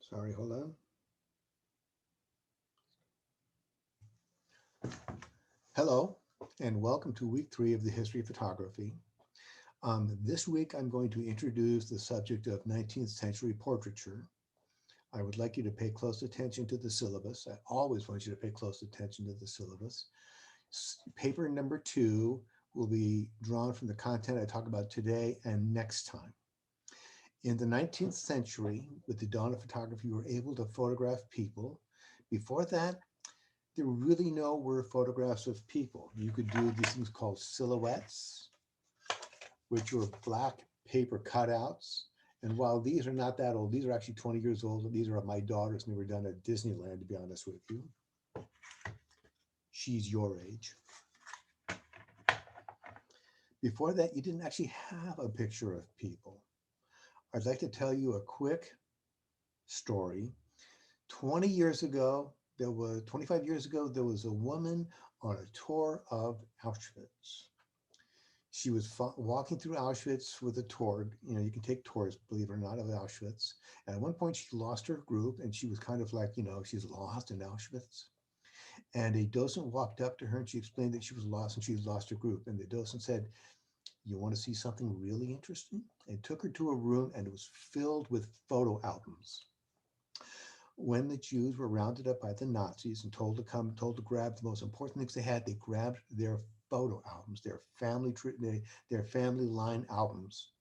Sorry, hold on. Hello, and welcome to week 3 of the history of photography. This week, I'm going to introduce the subject of 19th century portraiture. I would like you to pay close attention to the syllabus. I always want you to pay close attention to the syllabus. Paper number 2 will be drawn from the content I talk about today and next time. In the 19th century, with the dawn of photography, we were able to photograph people. Before that, there really were photographs of people. You could do these things called silhouettes, which were black paper cutouts. And while these are not that old, these are actually 20 years old. These are of my daughters, and they were done at Disneyland, to be honest with you. She's your age. Before that, you didn't actually have a picture of people. I'd like to tell you a quick story. 20 years ago, 25 years ago, there was a woman on a tour of Auschwitz. She was walking through Auschwitz with a tour. You can take tours, believe it or not, of Auschwitz. And at one point, she lost her group, and she was kind of like, she's lost in Auschwitz. And a docent walked up to her, and she explained that she was lost, and she had lost her group. And the docent said, "You want to see something really interesting?" And took her to a room, and it was filled with photo albums. When the Jews were rounded up by the Nazis and told to grab the most important things they had, they grabbed their photo albums, their family line albums,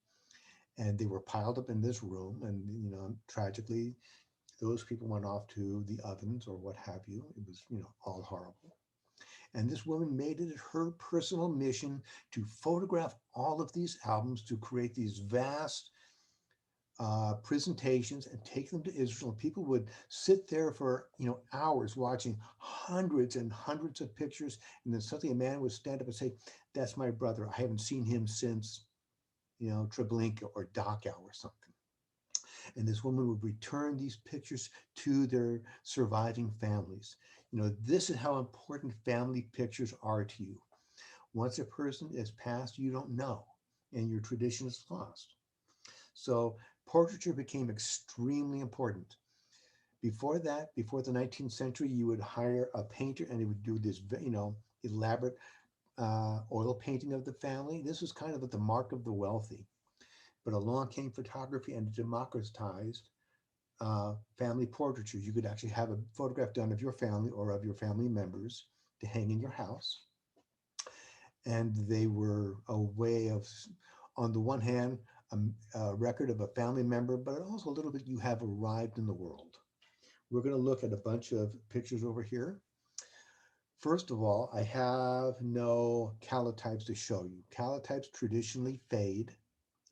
and they were piled up in this room. And tragically, those people went off to the ovens or what have you. It was all horrible. And this woman made it her personal mission to photograph all of these albums to create these vast presentations and take them to Israel. And people would sit there for hours watching hundreds and hundreds of pictures, and then suddenly a man would stand up and say, "That's my brother. I haven't seen him since Treblinka or Dachau or something." And this woman would return these pictures to their surviving families. This is how important family pictures are to you. Once a person is passed, you don't know, and your tradition is lost. So portraiture became extremely important. Before that, before the 19th century, you would hire a painter and he would do this, elaborate oil painting of the family. This was kind of the mark of the wealthy. But along came photography and democratized family portraiture. You could actually have a photograph done of your family or of your family members to hang in your house. And they were a way of, on the one hand, a record of a family member, but also a little bit you have arrived in the world. We're going to look at a bunch of pictures over here. First of all, I have no calotypes to show you. Calotypes traditionally fade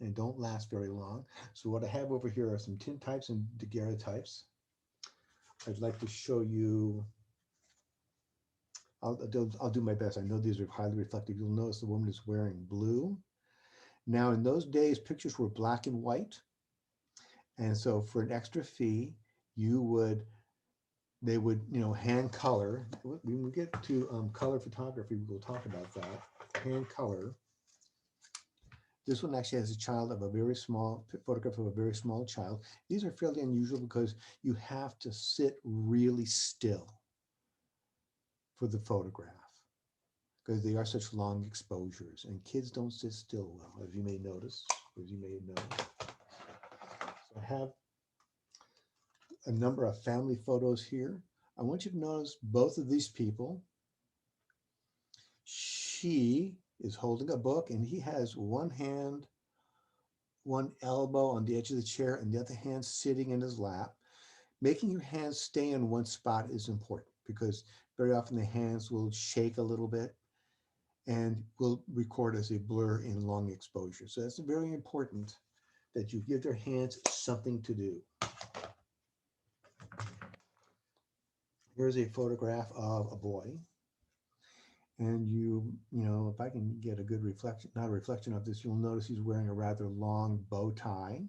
and don't last very long. So what I have over here are some tintypes and daguerreotypes. I'd like to show you, I'll do my best. I know these are highly reflective. You'll notice the woman is wearing blue. Now, in those days, pictures were black and white. And so for an extra fee, they would, hand color. When we get to color photography, we'll talk about that. Hand color. This one actually has a child of a very small photograph of a very small child. These are fairly unusual because you have to sit really still for the photograph because they are such long exposures, and kids don't sit still well, as you may notice, as you may know. So I have a number of family photos here. I want you to notice both of these people. She is holding a book and he has one hand, one elbow on the edge of the chair and the other hand sitting in his lap. Making your hands stay in one spot is important because very often the hands will shake a little bit and will record as a blur in long exposure. So that's very important that you give your hands something to do. Here's a photograph of a boy. And if I can get a good reflection, not a reflection of this, you'll notice he's wearing a rather long bow tie.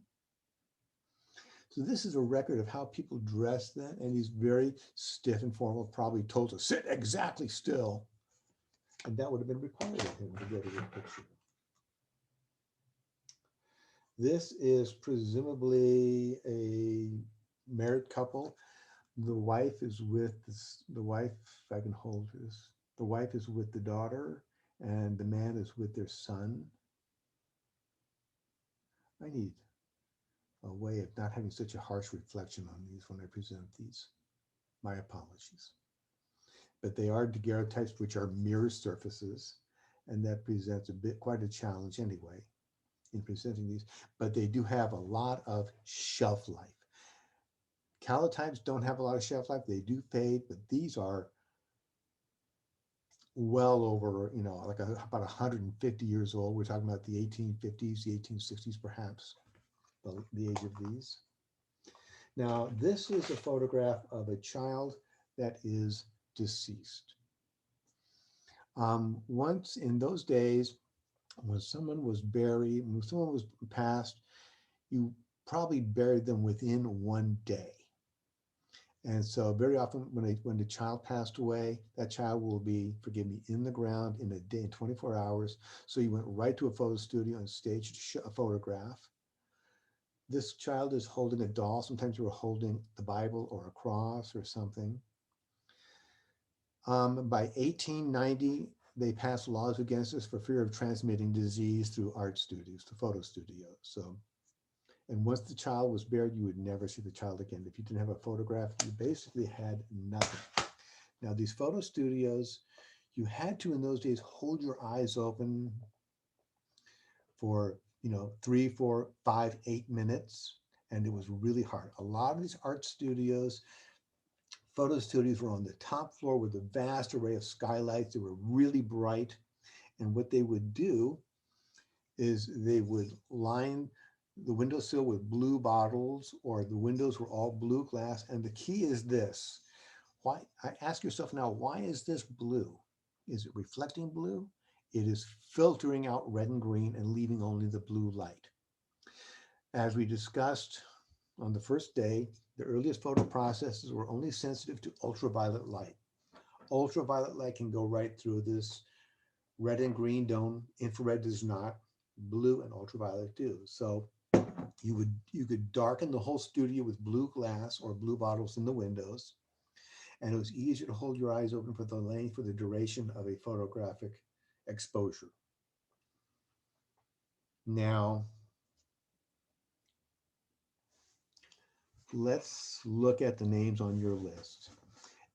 So this is a record of how people dressed then, and he's very stiff and formal, probably told to sit exactly still. And that would have been required of him to get a good picture. This is presumably a married couple. The wife is with this, the wife, if I can hold this, the wife is with the daughter, and the man is with their son. I need a way of not having such a harsh reflection on these when I present these. My apologies. But they are daguerreotypes, which are mirror surfaces, and that presents a bit quite a challenge anyway in presenting these. But they do have a lot of shelf life. Calotypes don't have a lot of shelf life; they do fade, but these are well over, like about 150 years old. We're talking about the 1850s, the 1860s, perhaps, the age of these. Now, this is a photograph of a child that is deceased. Once in those days, when someone was buried, when someone was passed, you probably buried them within one day. And so very often when the child passed away, that child will be, forgive me, in the ground in a day, in 24 hours. So you went right to a photo studio and staged a photograph. This child is holding a doll. Sometimes you were holding the Bible or a cross or something. By 1890, they passed laws against this for fear of transmitting disease through art studios, to photo studios. So, and once the child was buried, you would never see the child again. If you didn't have a photograph, you basically had nothing. Now, these photo studios, you had to, in those days, hold your eyes open for, 3, 4, 5, 8 minutes. And it was really hard. A lot of these art studios, photo studios were on the top floor with a vast array of skylights. They were really bright. And what they would do is they would line the windowsill with blue bottles, or the windows were all blue glass. And the key is this. Why, I ask yourself now, why is this blue? Is it reflecting blue? It is filtering out red and green and leaving only the blue light. As we discussed on the first day, the earliest photo processes were only sensitive to ultraviolet light. Ultraviolet light can go right through this. Red and green don't, infrared does not, blue and ultraviolet do. So you could darken the whole studio with blue glass or blue bottles in the windows, and it was easier to hold your eyes open for the length, for the duration of a photographic exposure. Now, let's look at the names on your list.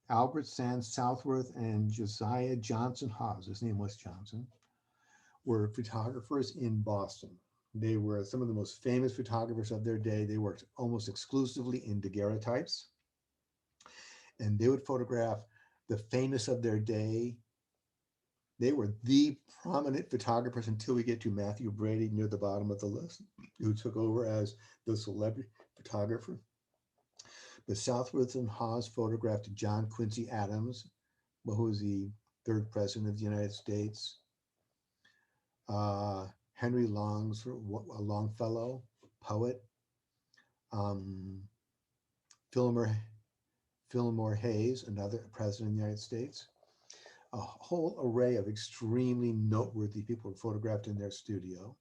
Albert Sands Southworth and Josiah Johnson Hawes, his name was Johnson, were photographers in Boston. They were some of the most famous photographers of their day. They worked almost exclusively in daguerreotypes, and they would photograph the famous of their day. They were the prominent photographers until we get to Matthew Brady near the bottom of the list, who took over as the celebrity photographer. But Southworth and Hawes photographed John Quincy Adams, who was the third president of the United States, Henry Longfellow, poet, um, Fillmore Hayes, another president of the United States. A whole array of extremely noteworthy people were photographed in their studio.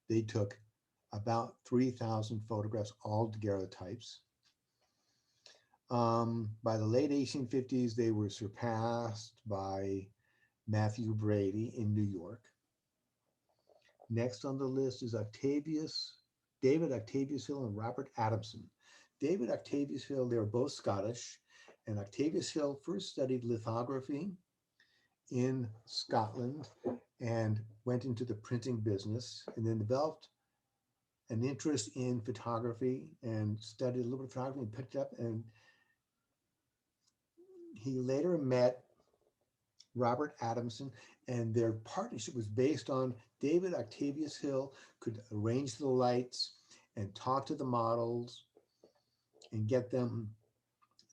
They took about 3,000 photographs, all daguerreotypes. By the late 1850s, they were surpassed by Matthew Brady in New York. Next on the list is David Octavius Hill and Robert Adamson. David Octavius Hill, they were both Scottish, and Octavius Hill first studied lithography in Scotland and went into the printing business, and then developed an interest in photography and studied a little bit of photography and picked up. And he later met Robert Adamson, and their partnership was based on David Octavius Hill could arrange the lights and talk to the models and get them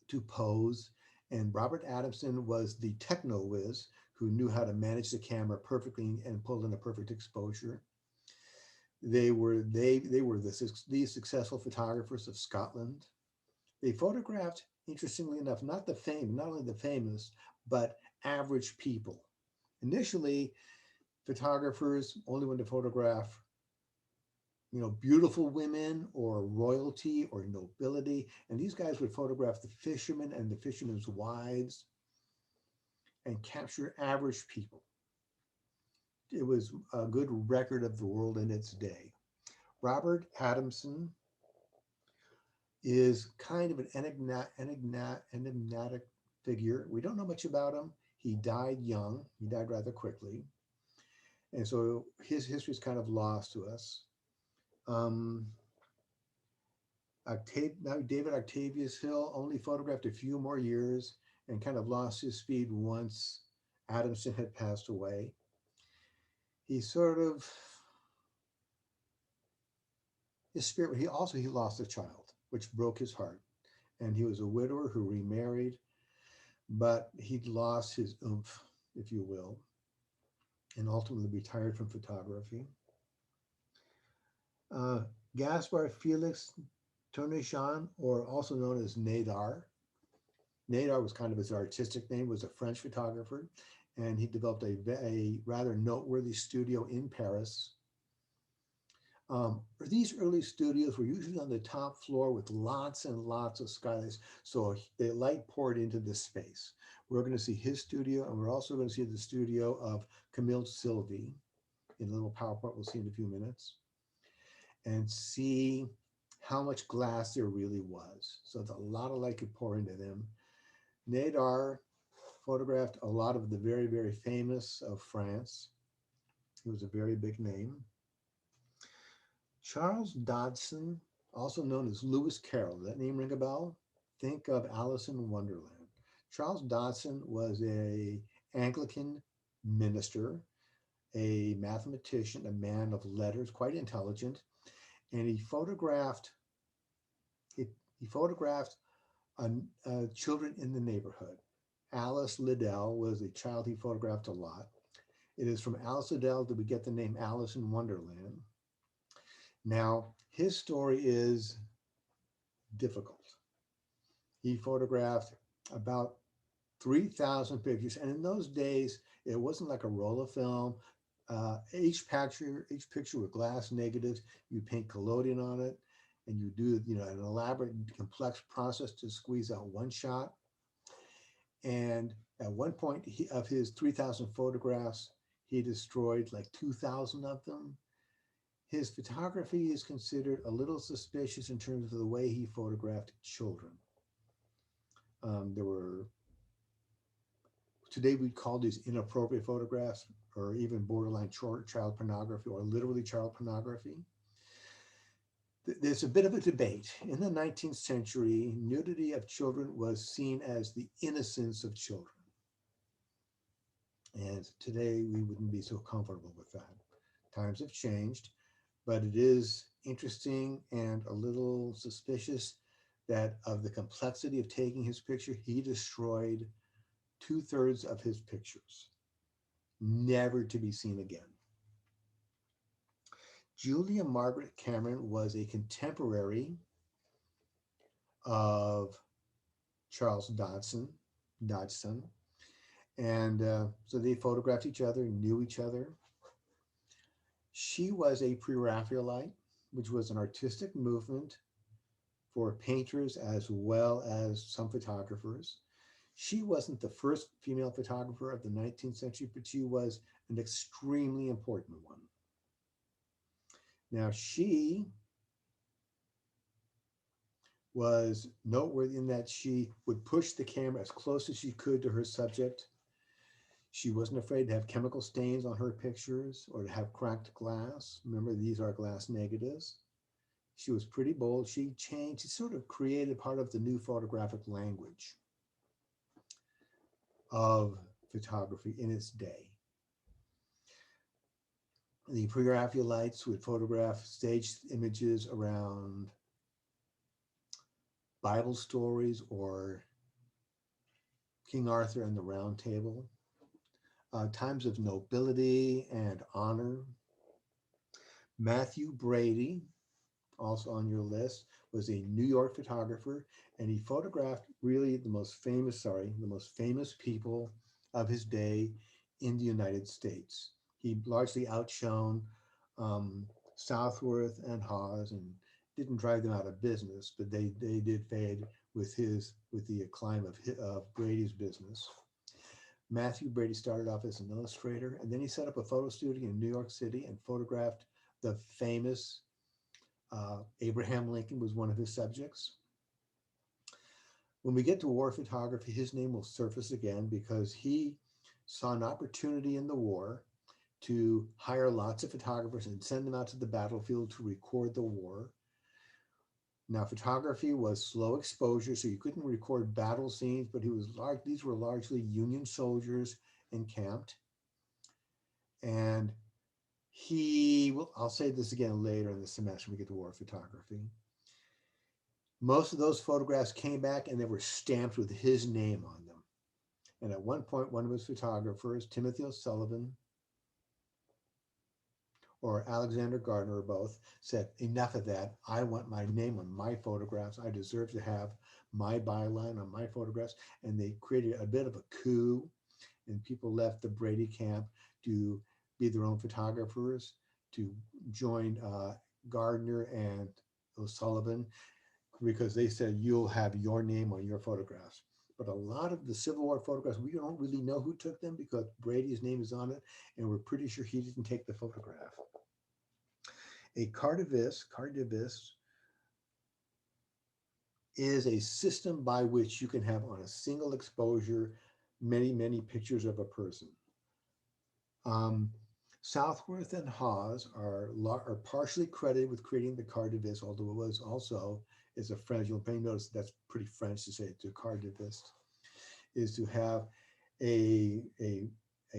to pose. And Robert Adamson was the techno whiz who knew how to manage the camera perfectly and pull in a perfect exposure. They were these successful photographers of Scotland. They photographed, interestingly enough, not only the famous, but average people. Initially, photographers only wanted to photograph beautiful women or royalty or nobility. And these guys would photograph the fishermen and the fishermen's wives and capture average people. It was a good record of the world in its day. Robert Adamson is kind of an enigmatic figure. We don't know much about him. He died young, he died rather quickly. And so his history is kind of lost to us. Um, David Octavius Hill only photographed a few more years and kind of lost his speed once Adamson had passed away. He sort of, his spirit, he lost a child, which broke his heart. And he was a widower who remarried, but he'd lost his oomph, if you will, and ultimately retired from photography. Uh, Gaspar Felix Tournejean, or also known as Nadr. Nadr was kind of his artistic name, was a French photographer, and he developed a rather noteworthy studio in Paris. These early studios were usually on the top floor with lots and lots of skylights, so the light poured into this space. We're going to see his studio, and we're also going to see the studio of Camille Sylvie in a little PowerPoint we'll see in a few minutes, and see how much glass there really was. So a lot of light could pour into them. Nadar photographed a lot of the very, very famous of France. He was a very big name. Charles Dodson, also known as Lewis Carroll, does that name ring a bell? Think of Alice in Wonderland. Charles Dodson was a Anglican minister, a mathematician, a man of letters, quite intelligent, and he photographed children in the neighborhood. Alice Liddell was a child he photographed a lot. It is from Alice Liddell that we get the name Alice in Wonderland. Now, his story is difficult. He photographed about 3,000 pictures, and in those days, it wasn't like a roll of film. Each picture with glass negatives, you paint collodion on it, and you do an elaborate, complex process to squeeze out one shot. And at one point of his 3,000 photographs, he destroyed like 2,000 of them. His photography is considered a little suspicious in terms of the way he photographed children. There were, today we'd call these inappropriate photographs or even borderline child pornography or literally child pornography. There's a bit of a debate. In the 19th century, nudity of children was seen as the innocence of children. And today we wouldn't be so comfortable with that. Times have changed, but it is interesting and a little suspicious that of the complexity of taking his picture, he destroyed 2/3 of his pictures, never to be seen again. Julia Margaret Cameron was a contemporary of Charles Dodson, and so they photographed each other, knew each other. She was a pre-Raphaelite, which was an artistic movement for painters as well as some photographers. She wasn't the first female photographer of the 19th century, but she was an extremely important one. Now, she was noteworthy in that she would push the camera as close as she could to her subject. She wasn't afraid to have chemical stains on her pictures or to have cracked glass. Remember, these are glass negatives. She was pretty bold. She sort of created part of the new photographic language of photography in its day. The pre-Raphaelites would photograph staged images around Bible stories or King Arthur and the Round Table, times of nobility and honor. Matthew Brady, also on your list, was a New York photographer, and he photographed really the most famous people of his day in the United States. He largely outshone Southworth and Hawes, and didn't drive them out of business, but they did fade with the acclaim of Brady's business. Matthew Brady started off as an illustrator, and then he set up a photo studio in New York City and photographed the famous Abraham Lincoln was one of his subjects. When we get to war photography, his name will surface again because he saw an opportunity in the war to hire lots of photographers and send them out to the battlefield to record the war. Now, photography was slow exposure, so you couldn't record battle scenes, but these were largely Union soldiers encamped. And I'll say this again later in the semester when we get to war photography. Most of those photographs came back and they were stamped with his name on them. And at one point, one of his photographers, Timothy O'Sullivan or Alexander Gardner, or both, said, enough of that. I want my name on my photographs. I deserve to have my byline on my photographs. And they created a bit of a coup, and people left the Brady camp to be their own photographers, to join Gardner and O'Sullivan, because they said, you'll have your name on your photographs. But a lot of the Civil War photographs, we don't really know who took them because Brady's name is on it, and we're pretty sure he didn't take the photograph. A cardivist is a system by which you can have on a single exposure many, many pictures of a person. Southworth and Hawes are partially credited with creating the cardivist, although it was also, is a French, you'll may notice that's pretty French to say it's a cardivist, is to have a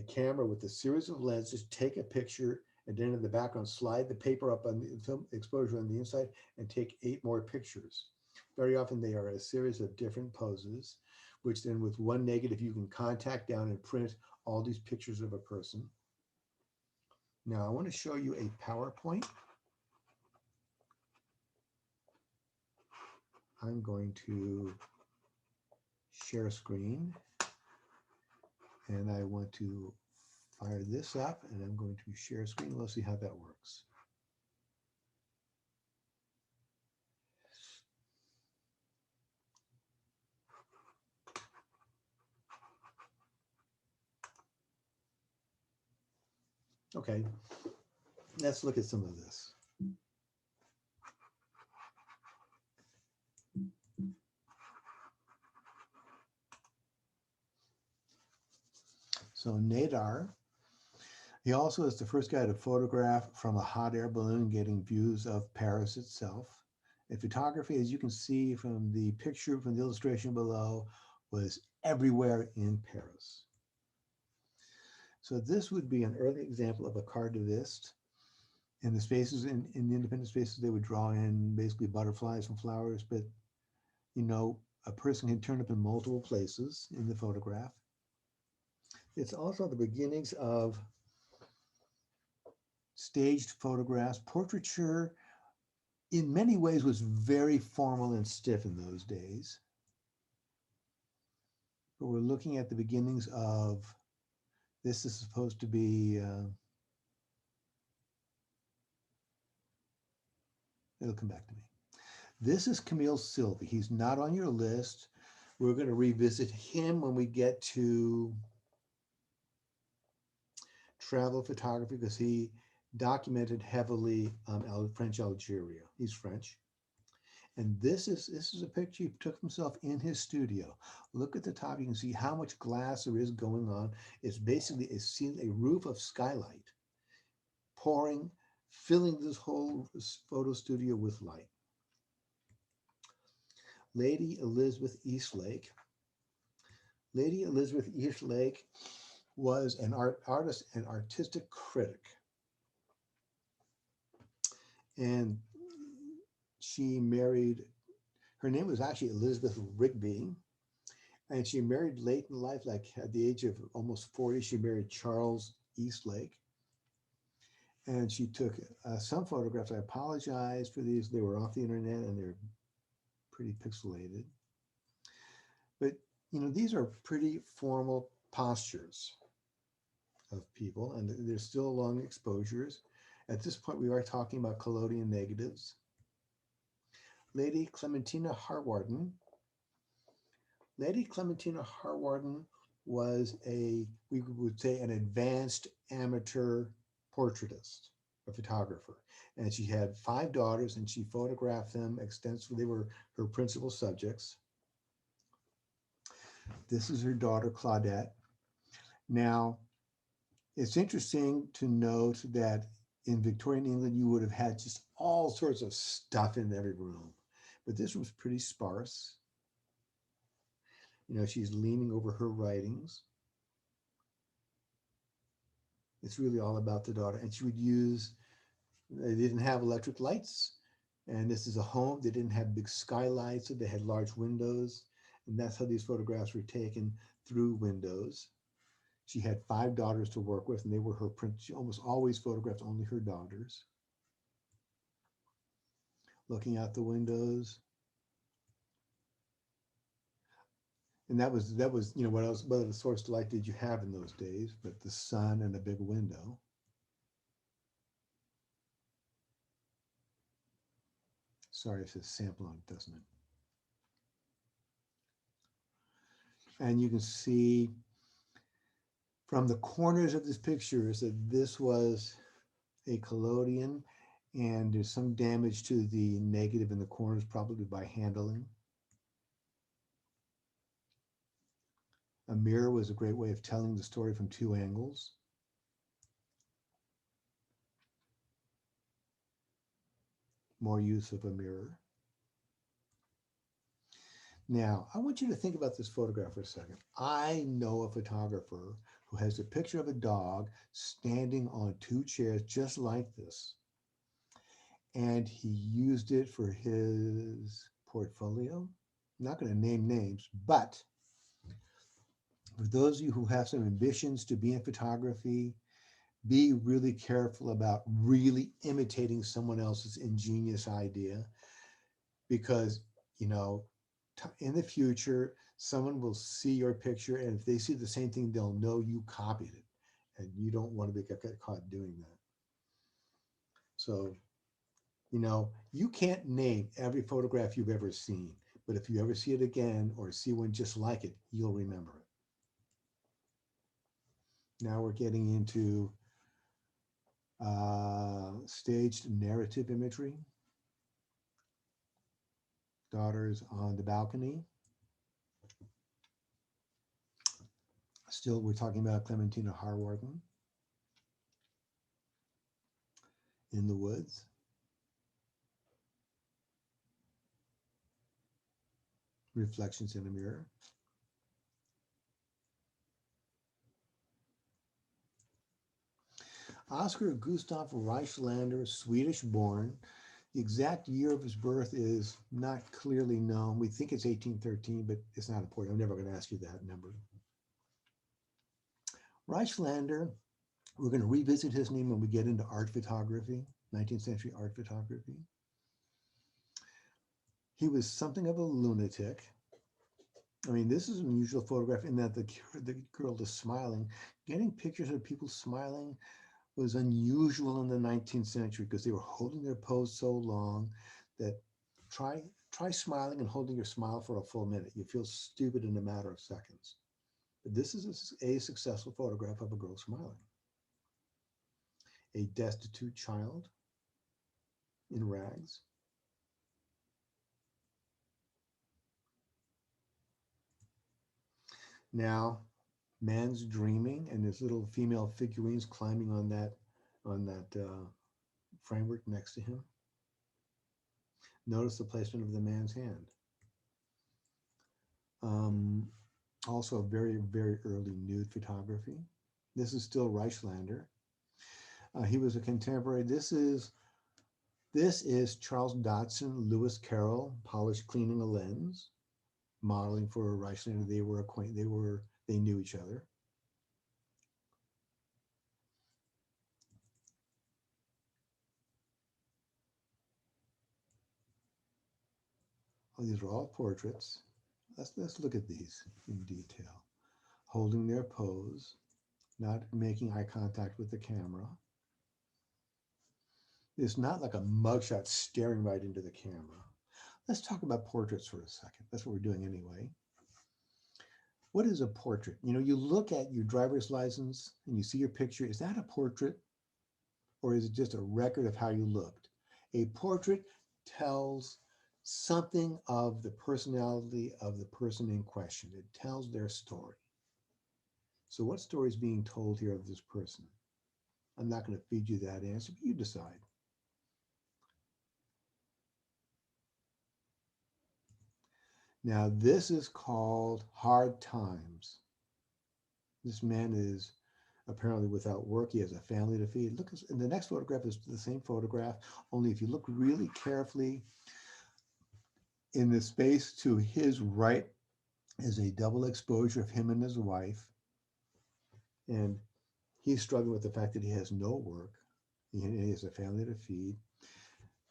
camera with a series of lenses, take a picture, and then in the background, slide the paper up on the film exposure on the inside and take 8 more pictures. Very often they are a series of different poses, which then with one negative, you can contact down and print all these pictures of a person. Now I want to show you a PowerPoint. I'm going to share a screen, and I want to fire this up, and I'm going to share a screen. We'll see how that works. Okay, let's look at some of this. So Nadr, he also is the first guy to photograph from a hot air balloon getting views of Paris itself. And photography, as you can see from the picture from the illustration below, was everywhere in Paris. So this would be an early example of a cardivist. In the spaces, in the independent spaces, they would draw in basically butterflies and flowers, but you know, a person can turn up in multiple places in the photograph. It's also the beginnings of staged photographs. Portraiture, in many ways, was very formal and stiff in those days. But we're looking at the beginnings of, this is supposed to be, it'll come back to me. This is Camille Sylvie. He's not on your list. We're going to revisit him when we get to travel photography because he documented heavily French Algeria. He's French. And this is a picture he took himself in his studio. Look at the top. You can see how much glass there is going on. It's basically a roof of skylight pouring, filling this whole photo studio with light. Lady Elizabeth Eastlake. Lady Elizabeth Eastlake was an artist and artistic critic. And she married, her name was actually Elizabeth Rigby, and she married late in life, like at the age of almost 40, she married Charles Eastlake. And she took some photographs. I apologize for these. They were off the internet and they're pretty pixelated. But, you know, these are pretty formal postures of people, and they're still long exposures. At this point, we are talking about collodion negatives. Lady Clementina Harwarden. Lady Clementina Harwarden was we would say, an advanced amateur portraitist, a photographer. And she had 5 daughters and she photographed them extensively. They were her principal subjects. This is her daughter, Claudette. Now, it's interesting to note that in Victorian England, you would have had just all sorts of stuff in every room, but this was pretty sparse. She's leaning over her writings. It's really all about the daughter. And she would they didn't have electric lights. And this is a home. They didn't have big skylights, so they had large windows. And that's how these photographs were taken, through windows. She had 5 daughters to work with, and they were her print. She almost always photographed only her daughters. Looking out the windows. And that was what other source of light did you have in those days but the sun and a big window. Sorry, it says sample on it, doesn't it? And you can see from the corners of this picture is that this was a collodion, and there's some damage to the negative in the corners, probably by handling. A mirror was a great way of telling the story from 2 angles. More use of a mirror. Now, I want you to think about this photograph for a second. I know a photographer who has a picture of a dog standing on 2 chairs just like this. And he used it for his portfolio. I'm not going to name names, but for those of you who have some ambitions to be in photography, be really careful about really imitating someone else's ingenious idea, because, in the future, someone will see your picture, and if they see the same thing, they'll know you copied it, and you don't want to get caught doing that. So, you can't name every photograph you've ever seen, but if you ever see it again or see one just like it, you'll remember it. Now we're getting into staged narrative imagery. Daughters on the balcony. Still, we're talking about Clementina Harwarden. In the woods. Reflections in a mirror. Oscar Gustav Reislander, Swedish born. The exact year of his birth is not clearly known. We think it's 1813, but it's not important. I'm never going to ask you that number. Reislander, we're going to revisit his name when we get into art photography, 19th century art photography. He was something of a lunatic. I mean, this is an unusual photograph in that the girl is smiling. Getting pictures of people smiling was unusual in the 19th century because they were holding their pose so long that try smiling and holding your smile for a full minute. You feel stupid in a matter of seconds. But this is a successful photograph of a girl smiling. A destitute child in rags. Now, man's dreaming, and there's little female figurines climbing on that framework next to him. Notice the placement of the man's hand. Also very, very early nude photography. This is still Reislander. He was a contemporary. This is Charles Dodson, Lewis Carroll, polished cleaning a lens, modeling for Reislander. They were acquainted. They knew each other. Oh, these are all portraits. Let's look at these in detail. Holding their pose, not making eye contact with the camera. It's not like a mugshot staring right into the camera. Let's talk about portraits for a second. That's what we're doing anyway. What is a portrait? You know, you look at your driver's license and you see your picture. Is that a portrait or is it just a record of how you looked? A portrait tells something of the personality of the person in question. It tells their story. So, what story is being told here of this person? I'm not going to feed you that answer, but you decide. Now, this is called Hard Times. This man is apparently without work. He has a family to feed. Look, and the next photograph is the same photograph, only if you look really carefully in the space to his right is a double exposure of him and his wife. And he's struggling with the fact that he has no work. He has a family to feed.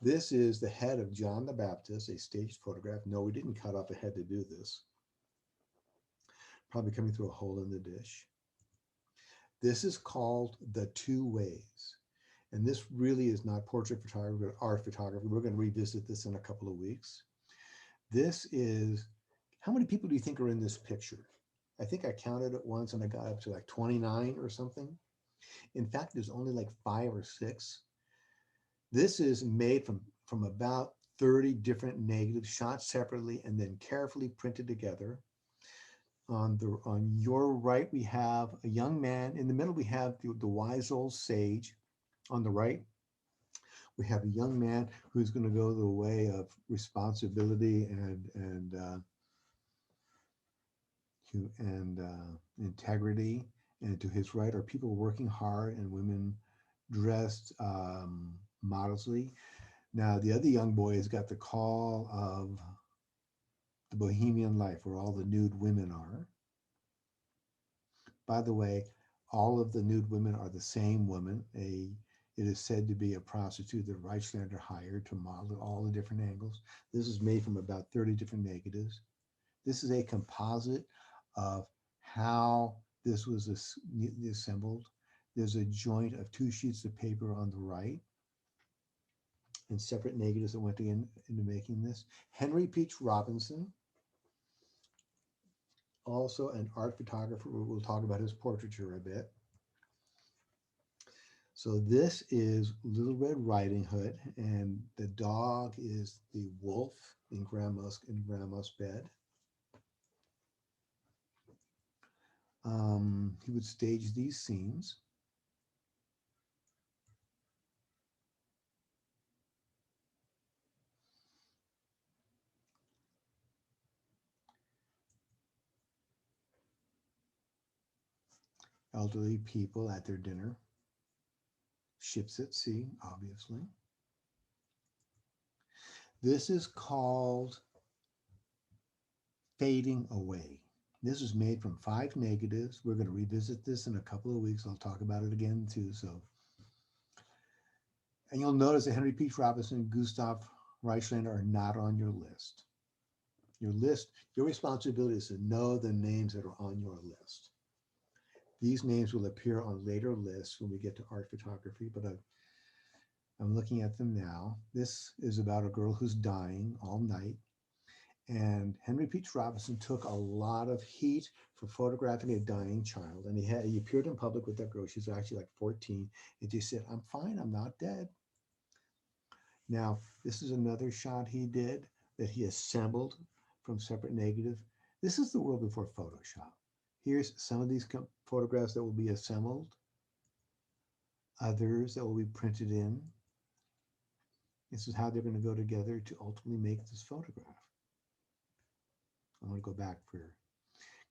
This is the head of John the Baptist, a staged photograph. No, we didn't cut off a head to do this. Probably coming through a hole in the dish. This is called the two ways. And this really is not portrait photography, but art photography. We're going to revisit this in a couple of weeks. This is, how many people do you think are in this picture? I think I counted it once and I got up to like 29 or something. In fact, there's only like 5 or 6. This is made from about 30 different negatives shot separately and then carefully printed together. On your right, we have a young man. In the middle, we have the wise old sage. On the right, we have a young man who's going to go the way of responsibility and integrity. And to his right are people working hard and women dressed modestly. Now, the other young boy has got the call of the bohemian life, where all the nude women are. By the way, all of the nude women are the same woman. It is said to be a prostitute that Reichslander hired to model all the different angles. This is made from about 30 different negatives. This is a composite of how this was assembled. There's a joint of 2 sheets of paper on the right and separate negatives that went into making this. Henry Peach Robinson, also an art photographer. We'll talk about his portraiture a bit. So this is Little Red Riding Hood, and the dog is the wolf in Grandma's bed. He would stage these scenes. Elderly people at their dinner. Ships at sea, obviously. This is called Fading Away. This was made from 5 negatives. We're going to revisit this in a couple of weeks. I'll talk about it again too. And you'll notice that Henry Peach Robinson and Gustav Reichslander are not on your list. Your responsibility is to know the names that are on your list. These names will appear on later lists when we get to art photography, but I'm looking at them now. This is about a girl who's dying all night. And Henry Peach Robinson took a lot of heat for photographing a dying child. And he appeared in public with that girl. She's actually like 14. And she said, "I'm fine, I'm not dead." Now, this is another shot he did that he assembled from separate negative. This is the world before Photoshop. Here's some of these photographs that will be assembled, others that will be printed in. This is how they're going to go together to ultimately make this photograph. I'm going to go back for,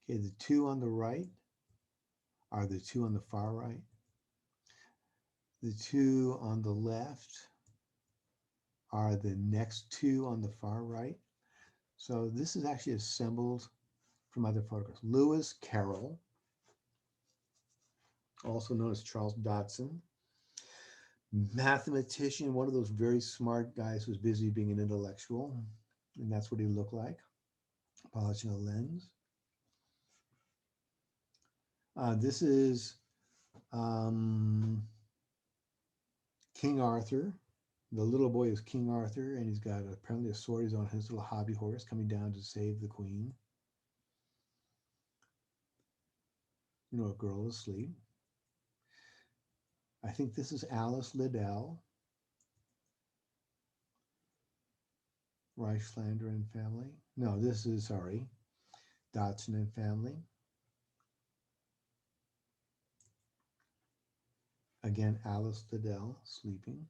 okay, the 2 on the right are the 2 on the far right. The 2 on the left are the next 2 on the far right. So this is actually assembled from other photographs. Lewis Carroll, also known as Charles Dodson, mathematician, one of those very smart guys who's busy being an intellectual, and that's what he looked like, polishing a lens. This is King Arthur The little boy is King Arthur, and he's got apparently a sword. He's on his little hobby horse coming down to save the queen. You know, a girl asleep. I think this is Alice Liddell, Reichslander and family. No, this is, sorry, Dodson and family. Again, Alice Liddell sleeping.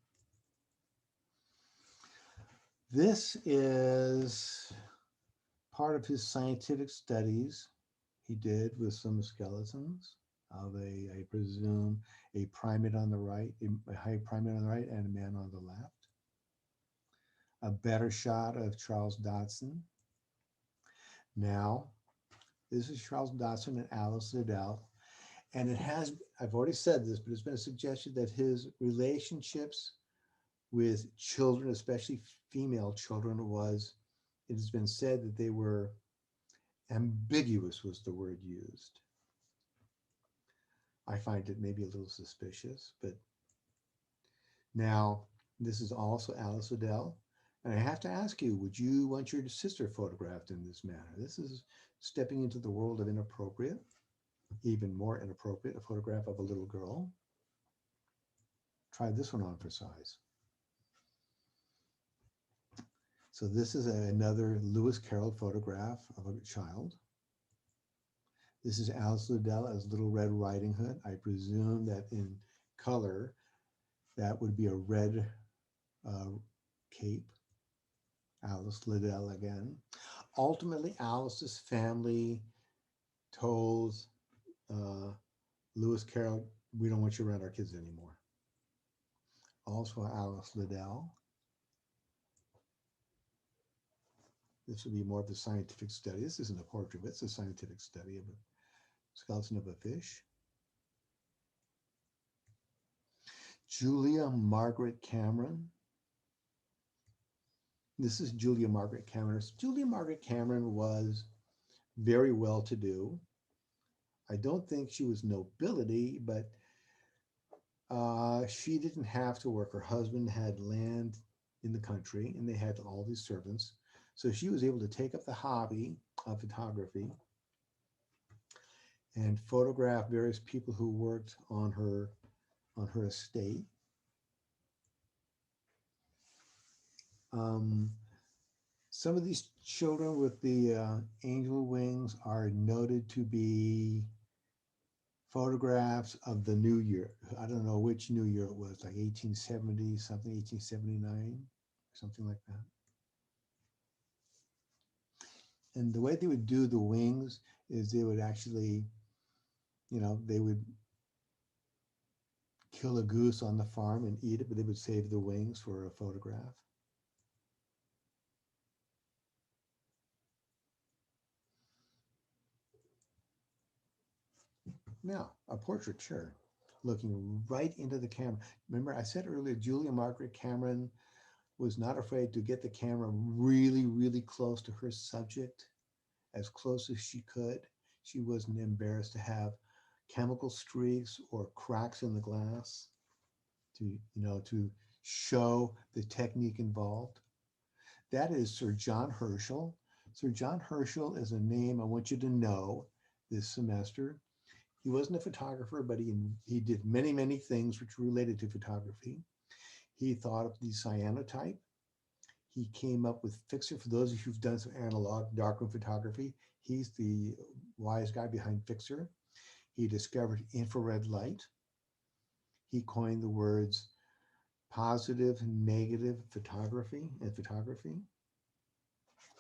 This is part of his scientific studies he did with some skeletons of I presume, a primate on the right, a high primate on the right, and a man on the left. A better shot of Charles Dodson. Now, this is Charles Dodson and Alice Liddell. And it has, I've already said this, but it's been suggested that his relationships with children, especially female children, it has been said that they were ambiguous, was the word used. I find it maybe a little suspicious, but now this is also Alice Liddell. And I have to ask you, would you want your sister photographed in this manner? This is stepping into the world of inappropriate, even more inappropriate, a photograph of a little girl. Try this one on for size. So this is another Lewis Carroll photograph of a child. This is Alice Liddell as Little Red Riding Hood. I presume that in color, that would be a red cape. Alice Liddell again. Ultimately, Alice's family told Lewis Carroll, we don't want you around our kids anymore. Also Alice Liddell. This would be more of a scientific study. This isn't a portrait, but it's a scientific study of a skeleton of a fish. Julia Margaret Cameron. This is Julia Margaret Cameron. Julia Margaret Cameron was very well-to-do. I don't think she was nobility, but she didn't have to work. Her husband had land in the country, and they had all these servants. So she was able to take up the hobby of photography and photograph various people who worked on her estate. Some of these children with the angel wings are noted to be photographs of the new year. I don't know which new year it was, like 1870 something, 1879, something like that. And the way they would do the wings is they would actually, they would kill a goose on the farm and eat it, but they would save the wings for a photograph. Now, a portraiture, looking right into the camera. Remember, I said earlier, Julia Margaret Cameron was not afraid to get the camera really, really close to her subject, as close as she could. She wasn't embarrassed to have chemical streaks or cracks in the glass to show the technique involved. That is Sir John Herschel. Sir John Herschel is a name I want you to know this semester. He wasn't a photographer, but he did many, many things which related to photography. He thought of the cyanotype. He came up with Fixer. For those of you who've done some analog darkroom photography, he's the wise guy behind Fixer. He discovered infrared light. He coined the words positive, negative photography and photography.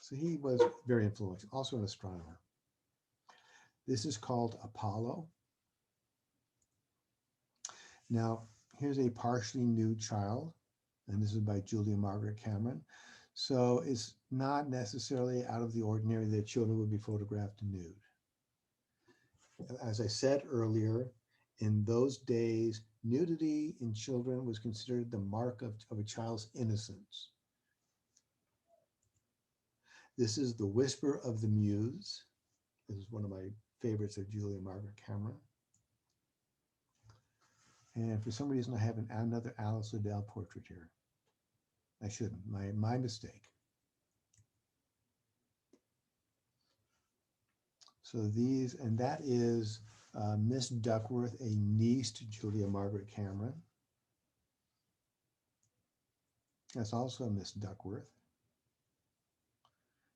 So he was very influential, also an astronomer. This is called Apollo. Now, here's a partially nude child, and this is by Julia Margaret Cameron. So it's not necessarily out of the ordinary that children would be photographed nude. As I said earlier, in those days, nudity in children was considered the mark of a child's innocence. This is The Whisper of the Muse. This is one of my favorites of Julia Margaret Cameron. And for some reason, I have another Alice Liddell portrait here. I shouldn't. My mistake. So these, and that is Miss Duckworth, a niece to Julia Margaret Cameron. That's also Miss Duckworth.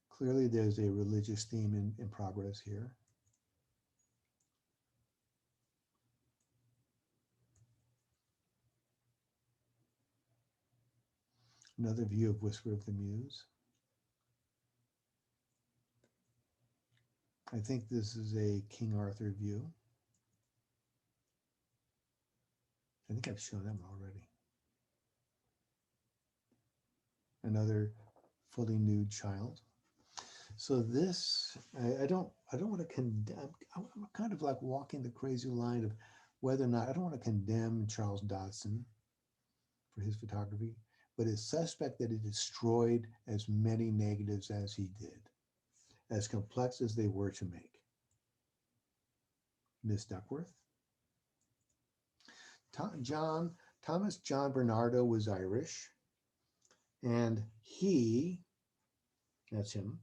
Clearly there's a religious theme in progress here. Another view of Whisper of the Muse. I think this is a King Arthur view. I think I've shown them already. Another fully nude child. So this, I don't want to condemn. I'm kind of like walking the crazy line of whether or not I don't want to condemn Charles Dodson for his photography, but it's suspect that he destroyed as many negatives as he did, as complex as they were to make. Miss Duckworth. Thomas John Bernardo was Irish, and that's him,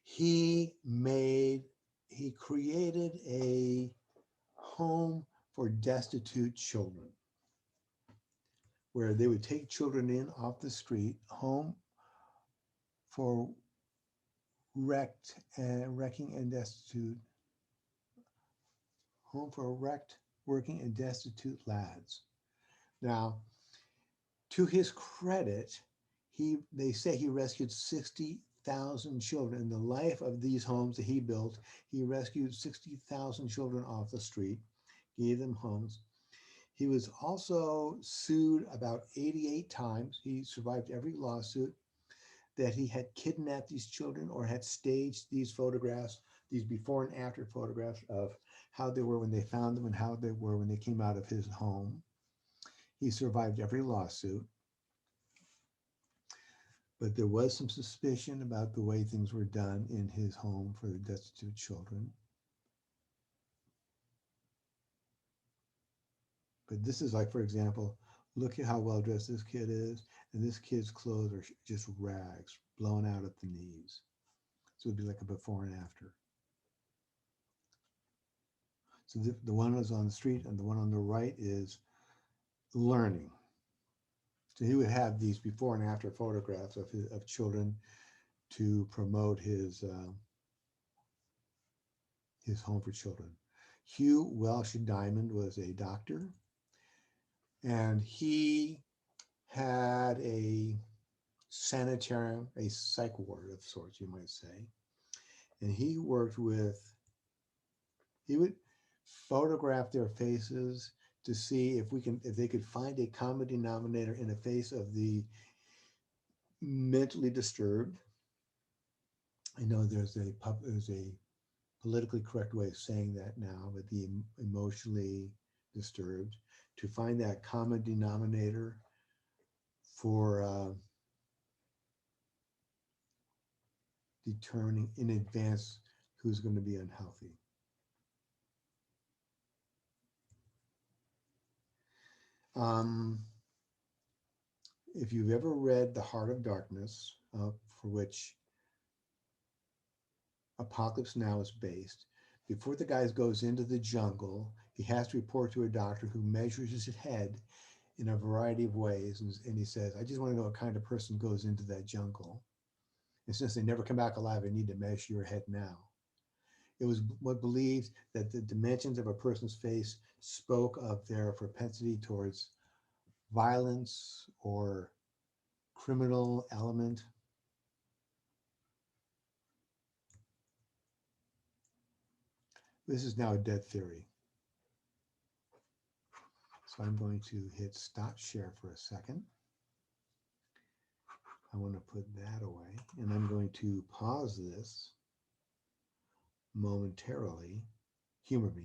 he created a home for destitute children where they would take children in off the street, home for wrecking and destitute, home for wrecked, working and destitute lads. Now, to his credit, they say he rescued 60,000 children. In the life of these homes that he built, he rescued 60,000 children off the street, gave them homes. He was also sued about 88 times. He survived every lawsuit that he had kidnapped these children or had staged these photographs, these before and after photographs of how they were when they found them and how they were when they came out of his home. He survived every lawsuit. But there was some suspicion about the way things were done in his home for the destitute children. But this is like, for example, look at how well dressed this kid is. And this kid's clothes are just rags, blown out at the knees. So it'd be like a before and after. So the one is on the street and the one on the right is learning. So he would have these before and after photographs of children to promote his home for children. Hugh Welsh Diamond was a doctor, and he had a sanitarium, a psych ward of sorts, you might say. And he would photograph their faces to see if they could find a common denominator in the face of the mentally disturbed. I know there's a politically correct way of saying that now, but the emotionally disturbed, to find that common denominator for determining in advance who's going to be unhealthy. If you've ever read The Heart of Darkness, for which Apocalypse Now is based, before the guy goes into the jungle, he has to report to a doctor who measures his head in a variety of ways. And he says, I just want to know what kind of person goes into that jungle. And since they never come back alive, I need to measure your head now. It was what believed that the dimensions of a person's face spoke of their propensity towards violence or criminal element. This is now a dead theory. So I'm going to hit stop share for a second. I want to put that away, and I'm going to pause this momentarily. Humor me.